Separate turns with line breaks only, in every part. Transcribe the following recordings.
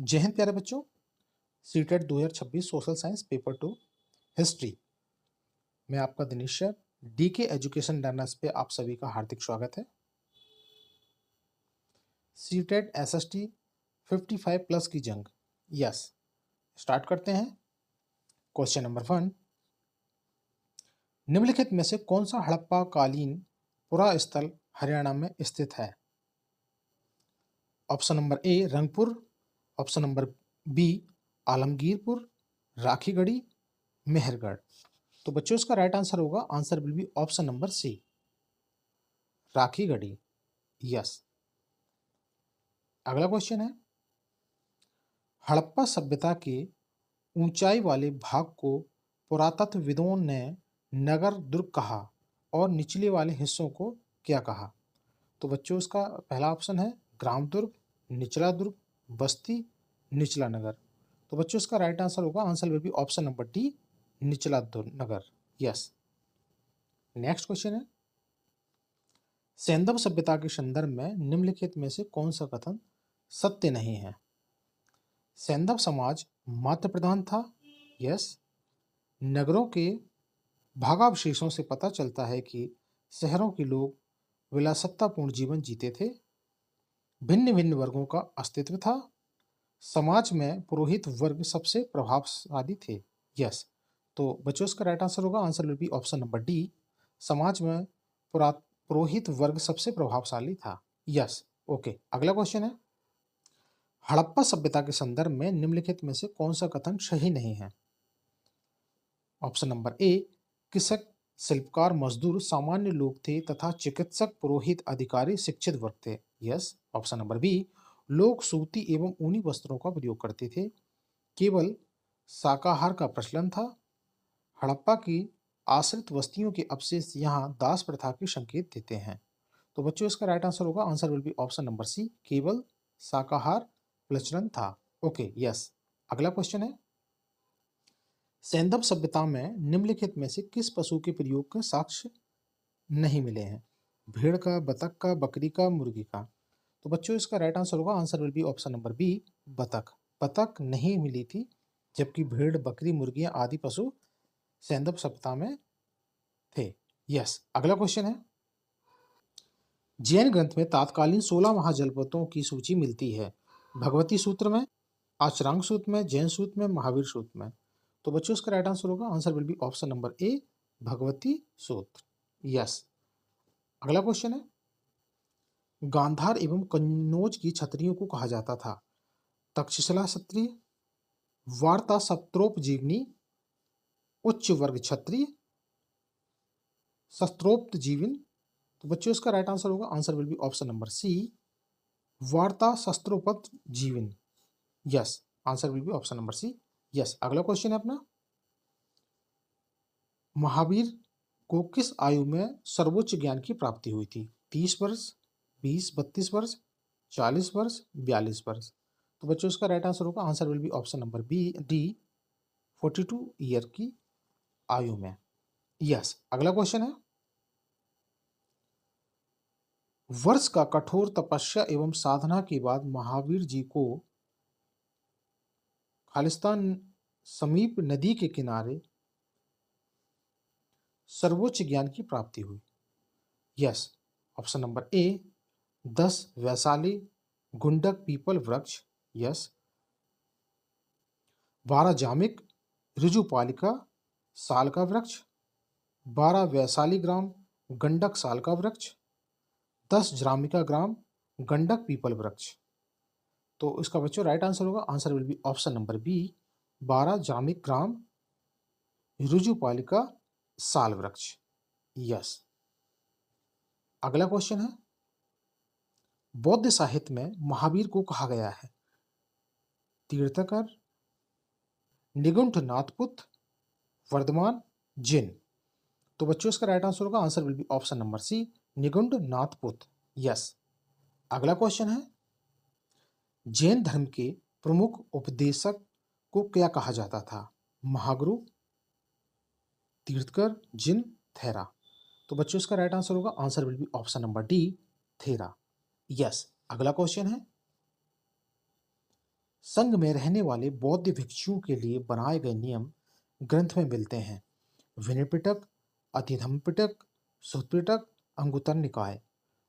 जय हिंद प्यारे बच्चों। CTET 2026 social science paper 2 history में आपका Dinesh sir DK education learners पे आप सभी का हार्दिक स्वागत है। सीटेट एसएसटी 55 प्लस की जंग, यस, स्टार्ट करते हैं। क्वेश्चन नंबर 1, निम्नलिखित में से कौन सा हड़प्पा कालीन पुरास्थल हरियाणा में स्थित है? Option number A Rangpur, option number B Alamgirpur, Rakhigarhi, Mehrgarh. तो बच्चों इसका राइट आंसर होगा, answer will be option number C, Rakhigarhi, yes. अगला क्वेश्चन है, हड़प्पा सभ्यता के ऊंचाई वाले भाग को पुरातत्वविदों ने नगर दुर्ग कहा और निचले वाले हिस्सों को क्या कहा? तो बच्चों इसका पहला ऑप्शन है ग्राम दुर्ग, निचला दुर्ग, बस्ती, निचला नगर। तो बच्चों इसका राइट आंसर होगा, answer will be option number D, निचला दुर्ग नगर, यस। नेक्स्ट क्वेश्चन है, सैंधव सभ्यता के संदर्भ में निम्नलिखित में से कौन सा कथन सत्य नहीं है? सैंधव समाज मातृ प्रधान था, यस। नगरों के भागावशेषों से पता चलता है कि शहरों के लोग विलासितापूर्ण जीवन जीते थे। भिन्न भिन्न वर्गों का अस्तित्व था। समाज में पुरोहित वर्ग सबसे प्रभावशाली थे, यस। तो बच्चों इसका राइट आंसर होगा, answer will be option number D, समाज में पुरोहित वर्ग सबसे प्रभावशाली था, यस। ओके, अगला क्वेश्चन है, हड़प्पा सभ्यता के संदर्भ में निम्नलिखित में से कौन सा कथन सही नहीं है? ऑप्शन नंबर ए, कृषक, शिल्पकार, मजदूर सामान्य लोग थे तथा चिकित्सक, पुरोहित, अधिकारी शिक्षित वर्ग थे, यस। ऑप्शन नंबर बी, लोग सूती एवं ऊनी वस्त्रों का प्रयोग करते थे, केवल शाकाहार का प्रचलन था। हड़प्पा की आश्रित बस्तियों के अवशेष यहाँ दास प्रथा के संकेत देते हैं। तो बच्चों इसका राइट आंसर होगा, answer will be option number C, केवल शाकाहार प्रचलन था। Okay, yes. अगला क्वेश्चन है, सैंधव सभ्यता में निम्नलिखित में से किस पशु के प्रयोग के साक्ष्य नहीं मिले हैं? भेड़ का, बतख का, बकरी का, मुर्गी का। तो बच्चों इसका राइट आंसर होगा, answer will be option number B, बतख। बतख नहीं मिली थी, जबकि भेड़, बकरी, मुर्गियां आदि पशु सैंधव सभ्यता में थे, यस। अगला क्वेश्चन है, जैन ग्रंथ में तात्कालीन 16 महाजलपतों की सूची मिलती है। भगवती सूत्र में, आचरांग सूत्र में, जैन सूत्र में, महावीर सूत्र में। तो बच्चों इसका राइट आंसर होगा, answer will be option number ए, भगवती सूत्र, यस। अगला क्वेश्चन है, गांधार एवं कन्नौज की क्षत्रियों को कहा जाता था तक्षशिला क्षत्रिय, वार्ता सत्रोपजीवनी, उच्च वर्ग क्षत्रिय, शस्त्रोक्त जीवन। तो बच्चों इसका राइट आंसर होगा, answer will be option number C, वार्ता शस्त्रोपत जीवन, yes. Answer will be option number C, yes. अगला क्वेश्चन है अपना, महावीर को किस आयु में सर्वोच्च ज्ञान की प्राप्ति हुई थी? 30 वर्ष, 20, 32 वर्ष, 40 वर्ष, 42 वर्ष। तो बच्चों इसका राइट आंसर होगा, answer will be option number B, D, 42 year की आयु में, यस। अगला क्वेश्चन है, वर्ष का कठोर तपस्या एवं साधना के बाद महावीर जी को खालिस्तान समीप नदी के किनारे सर्वोच्च ज्ञान की प्राप्ति हुई, yes. Option number A 10 Vaishali गुंडक पीपल वृक्ष, यस। 12 जामिक ऋजुपालिका साल का वृक्ष, 12 वैशाली ग्राम गंडक साल का वृक्ष, 10 ज्रामिका ग्राम गंडक पीपल वृक्ष। तो इसका बच्चों राइट आंसर होगा, answer will be option number B, 12 जामिक ग्राम ऋजुपालिका साल वृक्ष, यस। अगला क्वेश्चन है, बौद्ध साहित्य में महावीर को कहा गया है तीर्थकर, निगुंठ नाथपुत, वर्धमान, जिन। तो बच्चों इसका राइट आंसर होगा, answer will be option number C, Nigantha Nataputta, yes. अगला क्वेश्चन है, जैन धर्म के प्रमुख उपदेशक को क्या कहा जाता था? महागुरु, तीर्थकर, जिन, थेरा। तो बच्चों इसका राइट आंसर होगा, answer will be option number D, थेरा, यस। अगला क्वेश्चन है, संघ में रहने वाले बौद्ध भिक्षुओं के लिए बनाए गए नियम ग्रंथ में मिलते हैं। विनय पिटक, अतिधम्म पिटक, सुत्त पिटक, अंगुत्तर निकाय।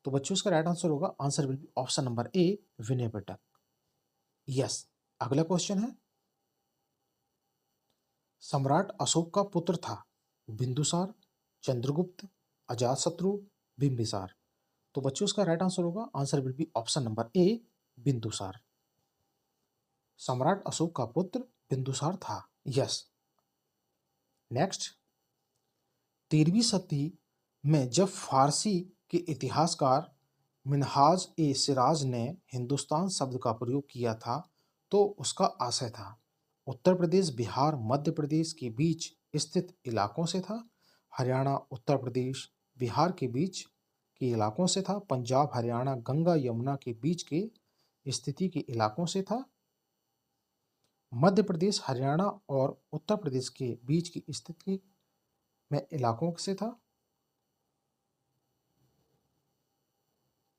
तो बच्चों इसका राइट आंसर होगा, answer will be option number A, Vinaya Pitaka. Yes. अगला क्वेश्चन है, सम्राट अशोक का पुत्र था बिंदुसार, चंद्रगुप्त, अजातशत्रु, बिंबिसार। तो बच्चों इसका राइट आंसर होगा, answer will be option number A, Bindusara. सम्राट अशोक का पुत्र बिंदुसार था। यस। नेक्स्ट, 13वीं सदी में जब फारसी के इतिहासकार मिनहाज ए सिराज ने हिंदुस्तान शब्द का प्रयोग किया था तो उसका आशय था उत्तर प्रदेश, बिहार, मध्य प्रदेश के बीच स्थित इलाकों से था, हरियाणा, उत्तर प्रदेश, बिहार के बीच के इलाकों से था, पंजाब, हरियाणा, गंगा यमुना के बीच के स्थिति के इलाकों से था, मध्य प्रदेश, हरियाणा और उत्तर प्रदेश के बीच की स्थिति में इलाकों से था।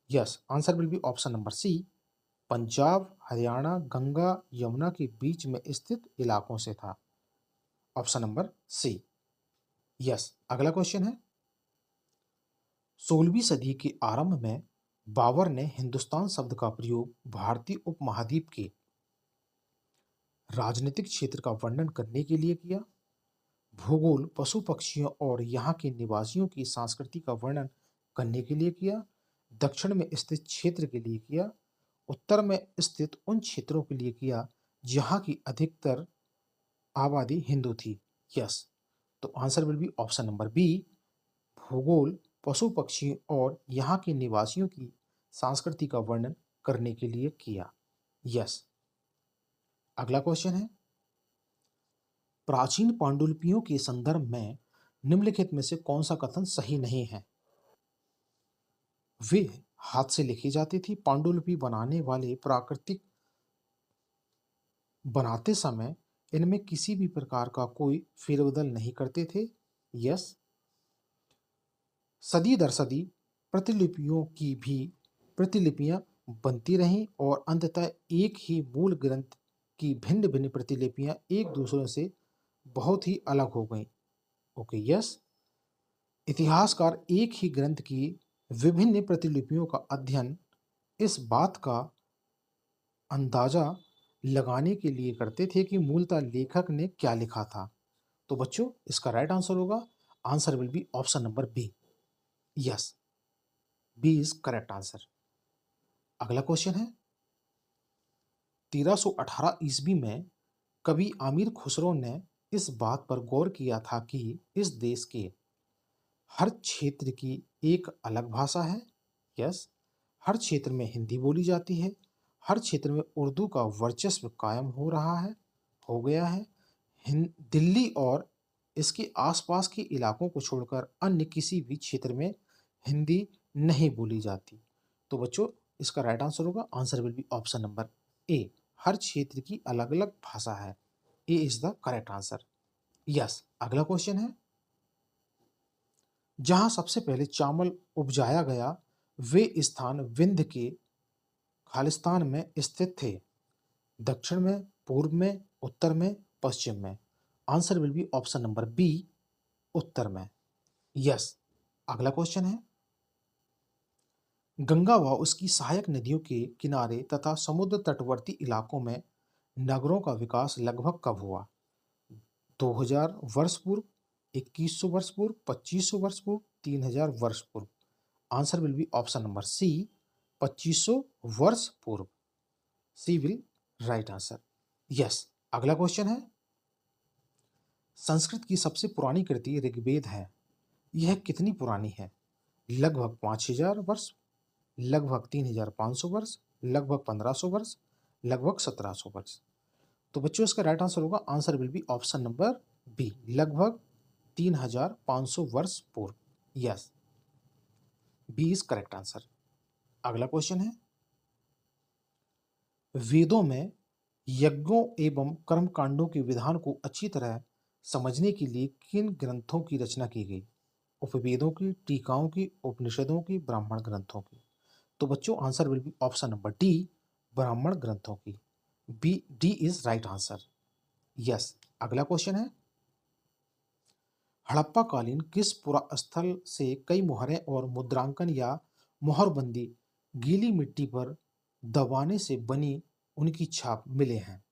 Yes, answer will be option number C, Punjab, Haryana, Ganga Yamuna के बीच में स्थित इलाकों से था। Option number C. यस। अगला क्वेश्चन है, 16वीं सदी के आरंभ में बाबर ने हिंदुस्तान शब्द का प्रयोग भारतीय उपमहाद्वीप के राजनीतिक क्षेत्र का वर्णन करने के लिए किया, भूगोल, पशु पक्षियों और यहाँ के निवासियों की संस्कृति का वर्णन करने के लिए किया, दक्षिण में स्थित क्षेत्र के लिए किया, उत्तर में स्थित उन क्षेत्रों के लिए किया जहाँ की अधिकतर आबादी हिंदू थी। यस। तो answer will be option number B, भूगोल, पशु पक्षी और यहाँ के निवासियों की संस्कृति का वर्णन करने के लिए किया। यस। अगला क्वेश्चन है, प्राचीन पांडुलिपियों के संदर्भ में निम्नलिखित में से कौन सा कथन सही नहीं है? वे हाथ से लिखी जाती थी। पांडुलिपि बनाने वाले प्राकृतिक बनाते समय इनमें किसी भी प्रकार का कोई फेरबदल नहीं करते थे। यस। सदी दर सदी प्रतिलिपियों की भी प्रतिलिपियां बनती रहीं और अंततः एक ही मूल ग्रंथ की भिन्न भिन्न प्रतिलिपियां एक दूसरे से बहुत ही अलग हो गईं। ओके। यस। इतिहासकार एक ही ग्रंथ की विभिन्न प्रतिलिपियों का अध्ययन इस बात का अंदाजा लगाने के लिए करते थे कि मूलतः लेखक ने क्या लिखा था। तो बच्चों इसका राइट आंसर होगा, answer will be option number B. Yes, B is correct answer. अगला क्वेश्चन है, 1318 ईस्वी में कवि आमिर खुसरो ने इस बात पर गौर किया था कि इस देश के हर क्षेत्र की एक अलग भाषा है। यस। हर क्षेत्र में हिंदी बोली जाती है, हर क्षेत्र में उर्दू का वर्चस्व कायम हो रहा है, हो गया है। दिल्ली और इसके आसपास के इलाकों को छोड़कर अन्य किसी भी क्षेत्र में हिंदी नहीं बोली जाती। तो बच्चों इसका राइट आंसर होगा, answer will be option number A, हर क्षेत्र की अलग अलग भाषा है। A is the correct answer. Yes. अगला क्वेश्चन है, जहां सबसे पहले चावल उपजाया गया वे स्थान विंध्य के खालिस्तान में स्थित थे, दक्षिण में, पूर्व में, उत्तर में, पश्चिम में। Answer will be option number B, उत्तर में। यस। अगला क्वेश्चन है, गंगा व उसकी सहायक नदियों के किनारे तथा समुद्र तटवर्ती इलाकों में नगरों का विकास लगभग कब हुआ? 2000 वर्ष पूर्व, 2100 वर्ष पूर्व, 2500 वर्ष पूर्व, 3000 वर्ष पूर्व। Answer will be option number C, 2500 वर्ष पूर्व। C will right answer. Yes. अगला क्वेश्चन है, संस्कृत की सबसे पुरानी कृति ऋग्वेद है, यह कितनी पुरानी है? लगभग 5000 वर्ष, लगभग 3500 वर्ष, लगभग 1500 वर्ष, लगभग 1700 वर्ष। तो बच्चों इसका राइट आंसर होगा, answer will be option number B, लगभग 3500 वर्ष पूर्व। Yes, B is correct answer. अगला क्वेश्चन है, वेदों में यज्ञों एवं कर्मकांडों के विधान को अच्छी तरह समझने के लिए किन ग्रंथों की रचना की गई? उपवेदों की, टीकाओं की, उपनिषदों की, ब्राह्मण ग्रंथों की। तो बच्चों answer will be option number D, ब्राह्मण ग्रंथों की। B D is right answer. Yes. अगला क्वेश्चन है, हड़प्पा कालीन किस पुरास्थल से कई मुहरें और मुद्रांकन या मोहरबंदी गीली मिट्टी पर दबाने से बनी उनकी छाप मिले हैं?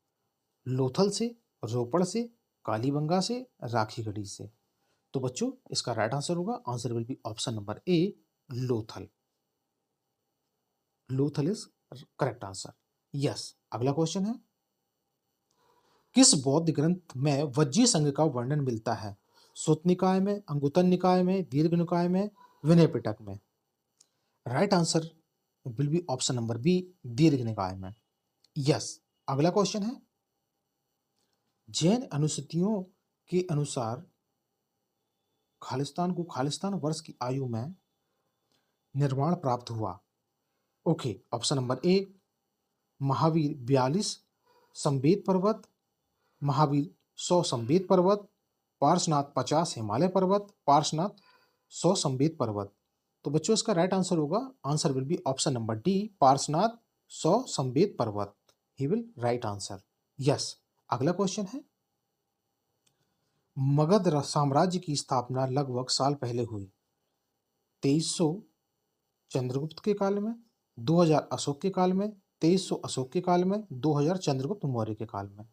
लोथल से, रोपड़ से, कालीबंगा से, राखीगढ़ी से? तो बच्चों इसका राइट आंसर होगा, answer will be option number A, Lothal. Lothal is correct answer. Yes. अगला क्वेश्चन है, किस बौद्ध ग्रंथ में वज्जी संघ का वर्णन मिलता है? सूत निकाय में, अंगुत्तर निकाय में, दीर्घ निकाय में, विनय पिटक में? Right answer will be option number B, दीर्घ निकाय में। यस। अगला क्वेश्चन है, जैन अनुसूचियों के अनुसार खालिस्तान को खालिस्तान वर्ष की आयु में निर्माण प्राप्त हुआ? ओके, ऑप्शन नंबर ए, महावीर 42 संवेद पर्वत, महावीर 100 संवेद पर्वत, पार्श्वनाथ 50 हिमालय पर्वत, पार्श्वनाथ 100 संवेद पर्वत? तो बच्चों इसका राइट आंसर होगा, answer will be option number D, Parshvanath 100 संवेद पर्वत। ही विल राइट आंसर। यस। अगला क्वेश्चन है, मगध साम्राज्य की स्थापना लगभग साल पहले हुई? 2300 चंद्रगुप्त के काल में, 2000 अशोक के काल में, 2300 अशोक के काल में, 2000 चंद्रगुप्त मौर्य के काल में?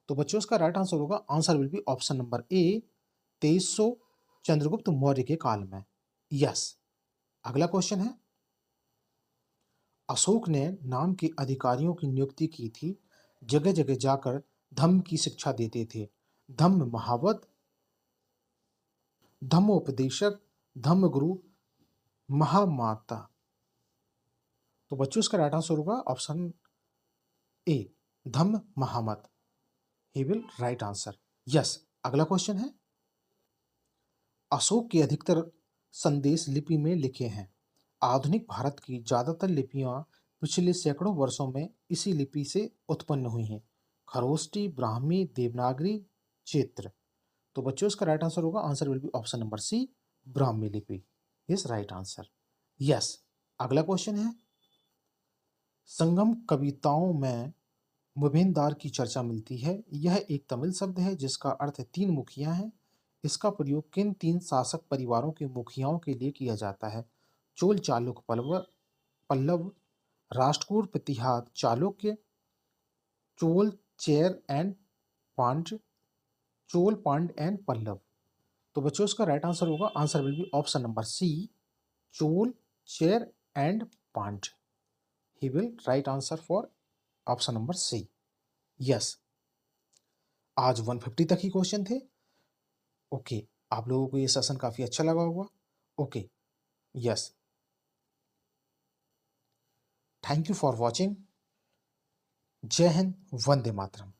तो बच्चों इसका राइट आंसर होगा, answer will be option number ए, 2300 चंद्रगुप्त मौर्य के काल में। यस। अगला क्वेश्चन है, अशोक ने नाम के अधिकारियों की नियुक्ति की थी, जगह जगह जाकर धम्म की शिक्षा देते थे? धम्म महावत, धम्मोपदेशक, धम्मगुरु, महामाता? तो बच्चों इसका राइट आंसर होगा option A, Dhamma Mahamatta. He will right answer. Yes. अगला क्वेश्चन है, अशोक के अधिकतर संदेश लिपि में लिखे हैं। आधुनिक भारत की ज्यादातर लिपियां पिछले सैकड़ों वर्षों में इसी लिपि से उत्पन्न हुई हैं। खरोष्टी, ब्राह्मी, देवनागरी, चित्र? तो बच्चों इसका राइट आंसर होगा, answer will be option number C, Brahmi लिपि इज राइट आंसर। यस। अगला क्वेश्चन है, संगम कविताओं में मुभेनदार की चर्चा मिलती है। यह एक तमिल शब्द है जिसका अर्थ तीन मुखिया है। इसका प्रयोग किन तीन शासक परिवारों के मुखियाओं के लिए किया जाता है? Chola, Chalukya, Pallava, Rashtrakuta, Pratihara, Chalukya, Chola, Chera and Pandya, Chola, Pandya and Pallava? तो बच्चों इसका राइट आंसर होगा, answer will be option number C, Chola, Chera and Pandya. He will right answer for option number C. Yes. आज 150 तक ही क्वेश्चन थे। ओके, आप लोगों को ये सेशन काफी अच्छा लगा होगा। Okay, yes, thank you for watching. जय हिंद, वंदे मातरम।